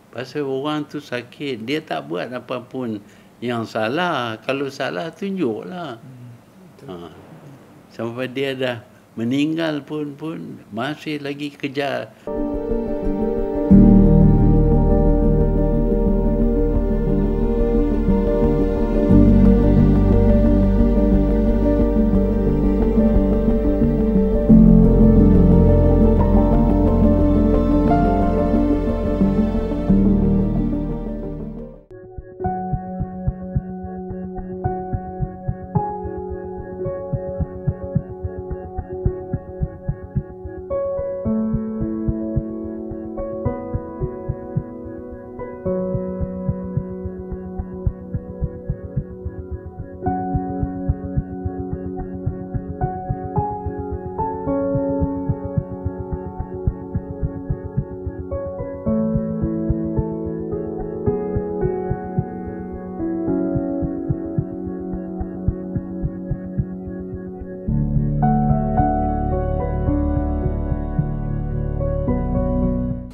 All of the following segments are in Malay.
Pasal orang tu sakit, dia tak buat apa pun yang salah. Kalau salah, tunjuklah. Sampai dia dah meninggal pun masih lagi kejar.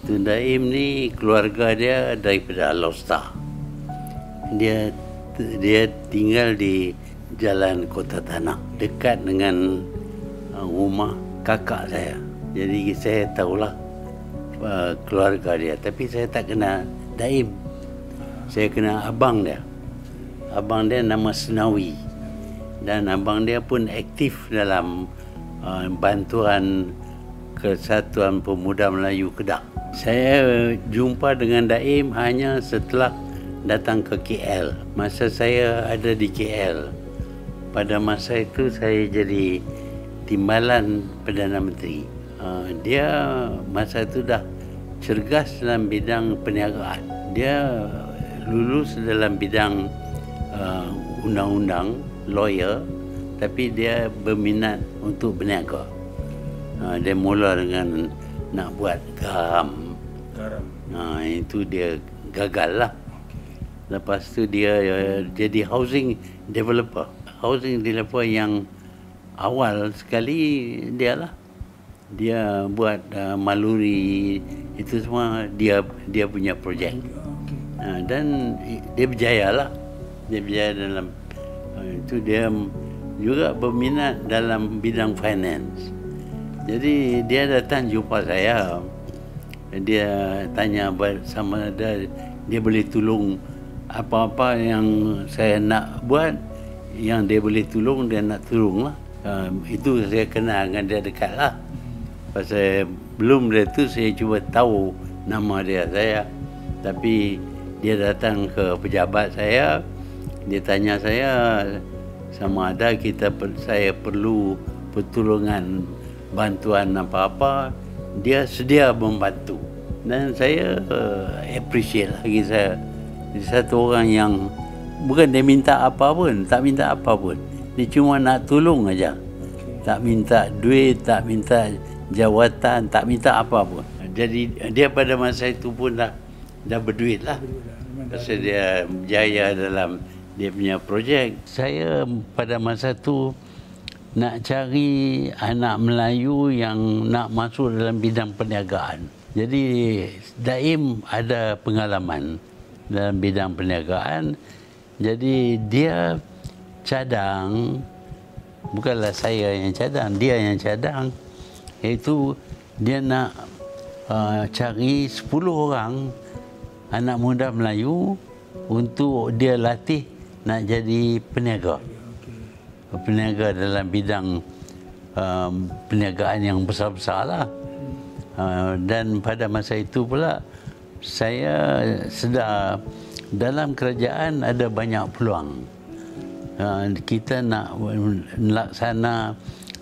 Tun Daim ni keluarga dia daripada Alor. Dia tinggal di Jalan Kota Tanah, dekat dengan rumah kakak saya. Jadi saya tahulah keluarga dia, tapi saya tak kenal Daim. Saya kenal abang dia. Abang dia nama Senawi. Dan abang dia pun aktif dalam bantuan Kesatuan Pemuda Melayu Kedah. Saya jumpa dengan Daim hanya setelah datang ke KL. Masa saya ada di KL, pada masa itu saya jadi timbalan Perdana Menteri. Dia masa itu dah cergas dalam bidang perniagaan. Dia lulus dalam bidang undang-undang, lawyer, tapi dia berminat untuk berniaga. Dia mula dengan nak buat garam. Itu dia gagal lah. Lepas tu dia jadi housing developer. Housing developer yang awal sekali dia lah. Dia buat Maluri, itu semua dia punya projek. Dan dia berjaya lah. Dia berjaya dalam itu. Dia juga berminat dalam bidang finance. Jadi dia datang jumpa saya. Dia tanya sama ada dia boleh tolong apa-apa yang saya nak buat, yang dia boleh tolong, dia nak tolong lah. Itu saya kenal dengan dia dekat lah. Pasal belum dia tu saya cuba tahu nama dia saya. Tapi dia datang ke pejabat saya, dia tanya saya sama ada saya perlu pertolongan, bantuan apa-apa, dia sedia membantu. Dan saya appreciate lagi saya. Satu orang yang bukan dia minta apa pun, tak minta apa pun. Dia cuma nak tolong aja. Tak minta duit, tak minta jawatan, tak minta apa pun. Jadi dia pada masa itu pun dah berduit lah. Pasal dia berjaya dalam dia punya projek. Saya pada masa itu nak cari anak Melayu yang nak masuk dalam bidang perniagaan. Jadi Daim ada pengalaman dalam bidang perniagaan. Jadi dia cadang, bukanlah saya yang cadang, dia yang cadang. Iaitu dia nak cari 10 orang anak muda Melayu untuk dia latih nak jadi peniaga. Peniaga dalam bidang perniagaan yang besar-besar lah. Dan pada masa itu pula saya sedar dalam kerajaan ada banyak peluang. Kita nak melaksana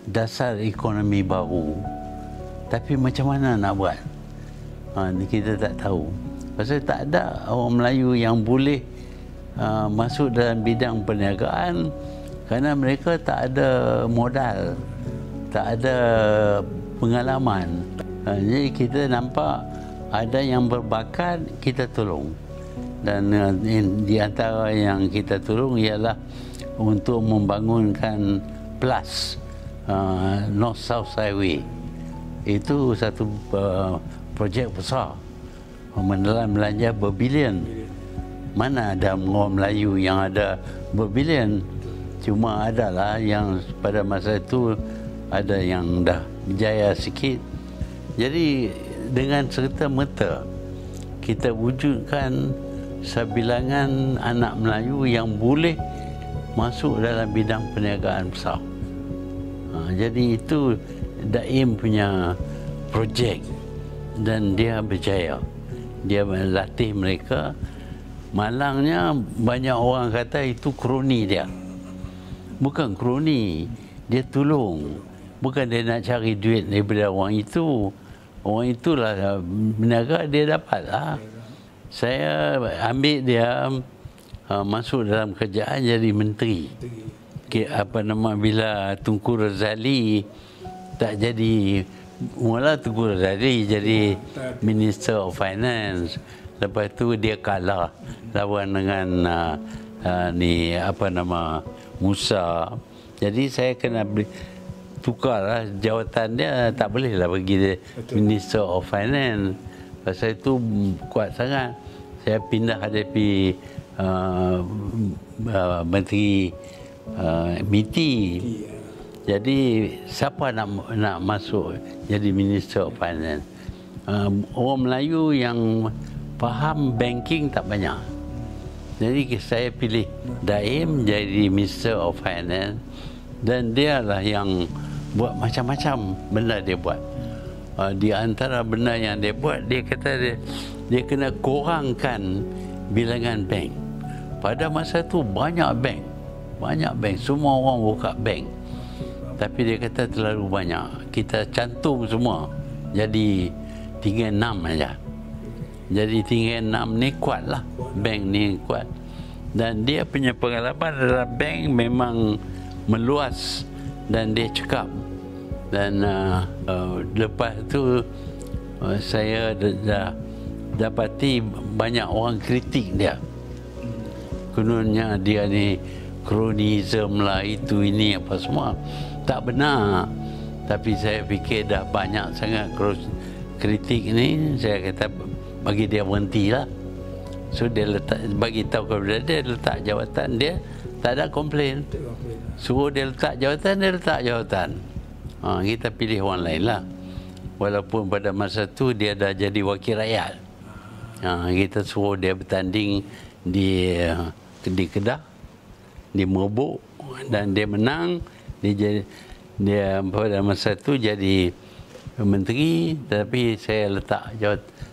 dasar ekonomi baru, tapi macam mana nak buat? Kita tak tahu. Pasal tak ada orang Melayu yang boleh masuk dalam bidang perniagaan kerana mereka tak ada modal, tak ada pengalaman. Jadi kita nampak ada yang berbakat, kita tolong. Dan di antara yang kita tolong ialah untuk membangunkan PLUS, North South Highway. Itu satu projek besar. menelan belanja berbilion. Mana ada orang Melayu yang ada berbilion? Cuma adalah yang pada masa itu ada yang dah berjaya sikit. Jadi dengan serta-merta kita wujudkan sebilangan anak Melayu yang boleh masuk dalam bidang perniagaan besar. Jadi itu Daim punya projek dan dia berjaya. Dia melatih mereka. Malangnya banyak orang kata itu kroni dia. Bukan kroni, dia tolong. Bukan dia nak cari duit daripada orang itu. Orang itulah berniaga, dia dapat lah. Saya ambil dia masuk dalam kerjaan jadi menteri. Bila Tunku Razali tak jadi, mula Tunku Razali jadi Minister of Finance. Lepas tu dia kalah lawan dengan Musa. Jadi saya kena tukarlah jawatan dia, tak bolehlah bagi dia Minister of Finance. Pasal itu kuat sangat. Saya pindah hadapi Menteri MITI. Jadi siapa nak masuk jadi Minister of Finance? Orang Melayu yang faham banking tak banyak. Jadi saya pilih Daim jadi Minister of Finance, dan dialah yang buat macam-macam benda dia buat. Di antara benda yang dia buat, dia kata dia kena kurangkan bilangan bank. Pada masa tu banyak bank, semua orang buka bank. Tapi dia kata terlalu banyak. Kita cantum semua, jadi tinggal 6 aja. Jadi tinggal 6 ni kuat lah. Bank ni kuat. Dan dia punya pengalaman dalam bank memang meluas dan dia cekap. Dan lepas tu saya dah dapati banyak orang kritik dia. Kononnya dia ni kronisme lah, itu ini apa semua. Tak benar. Tapi saya fikir dah banyak sangat kritik ni, saya kata bagi dia berhenti lah. So dia bagi tahu kepada dia letak jawatan dia, tak ada komplain. Suruh dia letak jawatan, dia letak jawatan. Kita pilih orang lain lah. Walaupun pada masa tu dia dah jadi wakil rakyat. Kita suruh dia bertanding di Kedah, di Merbuk, dan dia menang. Dia pada masa tu jadi menteri, tapi saya letak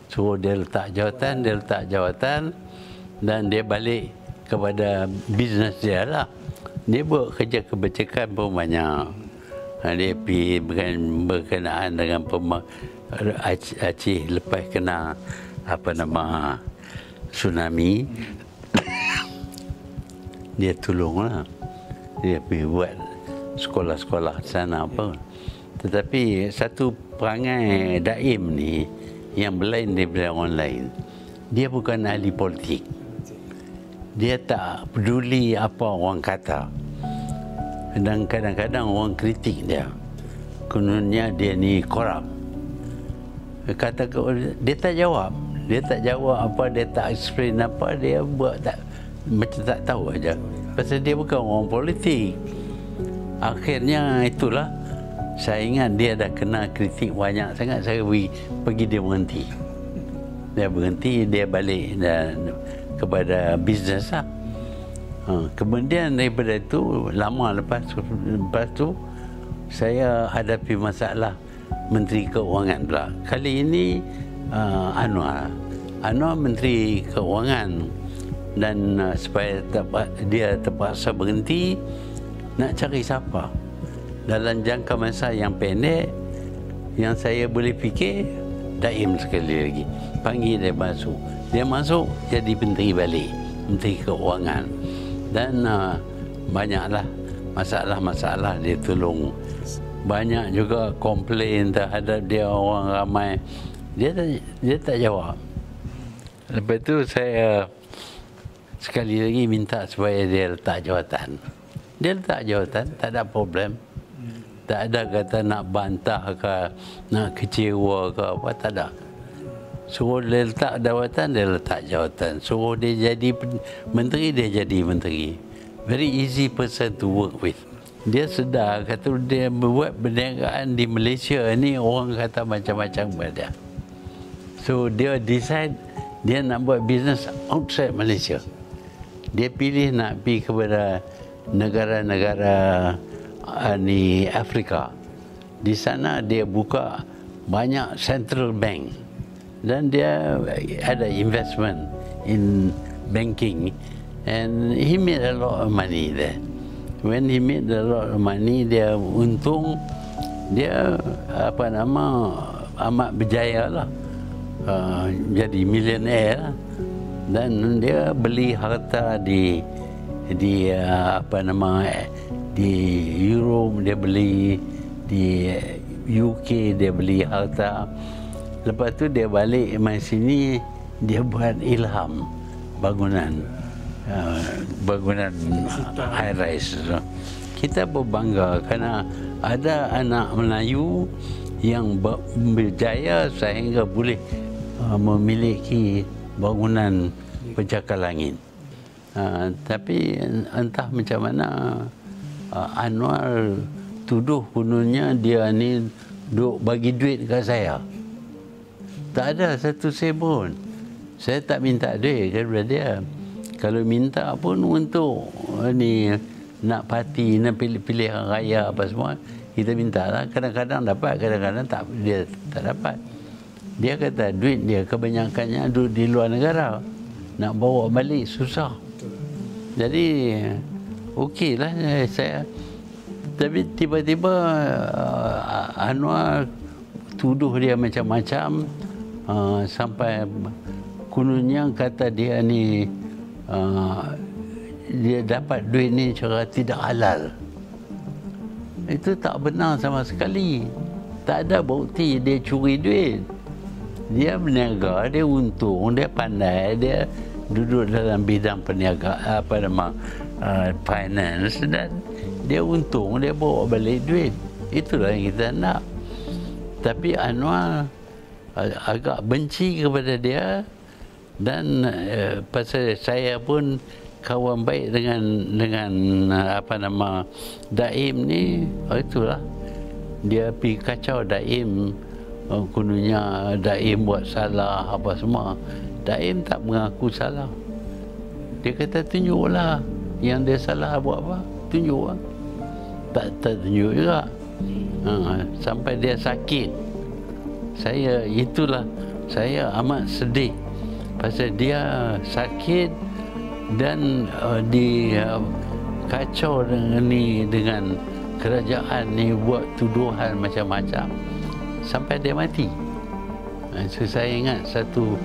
suruh dia letak jawatan, dan dia balik kepada bisnes dia lah. Dia buat kerja kebajikan pun banyak. Dia pergi berkenaan dengan Aceh lepas kena tsunami. Dia tolonglah. Dia pergi buat sekolah-sekolah sana apa. Tetapi satu perangai Daim ni yang berlain daripada orang lain. Dia bukan ahli politik. Dia tak peduli apa orang kata. Dan kadang-kadang orang kritik dia. Kononnya dia ni korup. Dia tak jawab. Dia tak jawab apa, dia tak explain apa, dia buat macam tak tahu aja. Pasal dia bukan orang politik. Akhirnya itulah, saya ingat dia dah kena kritik banyak sangat. Saya pergi dia berhenti. Dia berhenti, dia balik dan kepada bisnes lah. Kemudian daripada itu, lama lepas tu saya hadapi masalah Menteri Keuangan pula. Kali ini Anwar Menteri Keuangan, dan supaya dia terpaksa berhenti, nak cari siapa dalam jangka masa yang pendek. Yang saya boleh fikir, Daim sekali lagi, panggil dia masuk. Dia masuk jadi menteri balik, Menteri Keuangan. Dan banyaklah masalah-masalah dia tolong. Banyak juga komplain terhadap dia, orang ramai. Dia tak jawab. Lepas tu saya sekali lagi minta supaya dia letak jawatan. Dia letak jawatan, tak ada problem. Tak ada kata nak bantah ke, nak kecewa ke apa, tak ada. Suruh dia letak jawatan, dia letak jawatan. Suruh dia jadi menteri, dia jadi menteri. Very easy person to work with. Dia sedar, kata dia buat perniagaan di Malaysia ni, orang kata macam-macam pada dia. So dia decide dia nak buat bisnes outside Malaysia. Dia pilih nak pergi kepada negara-negara ni Afrika. Di sana dia buka banyak central bank dan dia ada investment in banking, and he made a lot of money there. When he made a lot of money, dia untung, dia amat berjaya lah, jadi millionaire lah. Dan dia beli harta di Europe, dia beli di UK, dia beli harta. Lepas tu dia balik mai sini, dia buat ilham bangunan high rise. Kita berbangga kerana ada anak Melayu yang berjaya sehingga boleh memiliki bangunan pencakar langit. Tapi entah macam mana Anwar tuduh kononnya dia ni duk bagi duit kat saya. Tak ada satu sen pun. Saya tak minta duit kepada dia. Kalau minta pun untuk ni nak parti, nak pilihan raya apa semua, kita minta lah. Kadang-kadang dapat, kadang-kadang dia tak dapat. Dia kata duit dia kebanyakannya duduk di luar negara. Nak bawa balik susah. Jadi okeylah saya. Tapi tiba-tiba Anwar tuduh dia macam-macam, sampai kononnya kata dia ni dia dapat duit ni cara tidak halal. Itu tak benar sama sekali. Tak ada bukti dia curi duit. Dia berniaga, dia untung, dia pandai, dia duduk dalam bidang perniagaan, finance, dan dia untung, dia bawa balik duit. Itulah yang kita nak. Tapi Anwar agak benci kepada dia, dan pasal saya pun kawan baik dengan Daim ni, itulah dia pergi kacau Daim. Kononnya Daim buat salah apa semua. Daim tak mengaku salah. Dia kata tunjuklah yang dia salah buat apa, tunjuklah. Tak tunjuk juga. Sampai dia sakit. Saya amat sedih pasal dia sakit dan dikacau dengan kerajaan ni, buat tuduhan macam-macam sampai dia mati. So saya ingat satu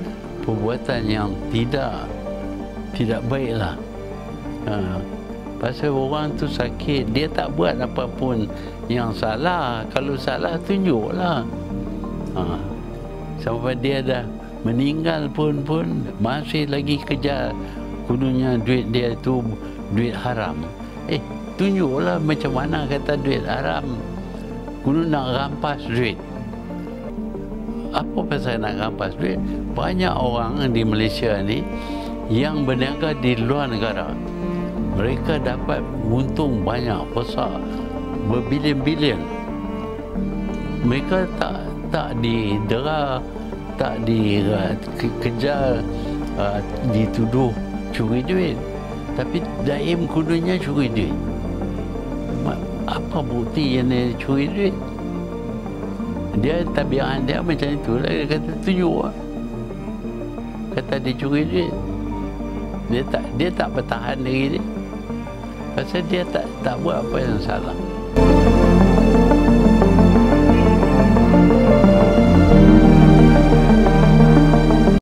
perbuatan yang tidak baiklah. Pasal orang tu sakit, dia tak buat apa pun yang salah. Kalau salah, tunjuklah. Sampai dia dah meninggal pun masih lagi kejar. Kononnya duit dia tu duit haram. Tunjuklah macam mana kata duit haram. Konon nak rampas duit. Apa pasal nak rampas duit? Banyak orang di Malaysia ni yang berniaga di luar negara. Mereka dapat untung banyak, besar, berbilion-bilion. Mereka tak didera, tak dikejar, dituduh curi duit. Tapi Daim kononnya curi duit. Apa bukti yang dia curi duit? Dia tabiat dia macam itu lah. Dia kata tunjuk lah. Kata dia curi duit. Dia tak bertahan diri dia. Pasal dia tak buat apa yang salah.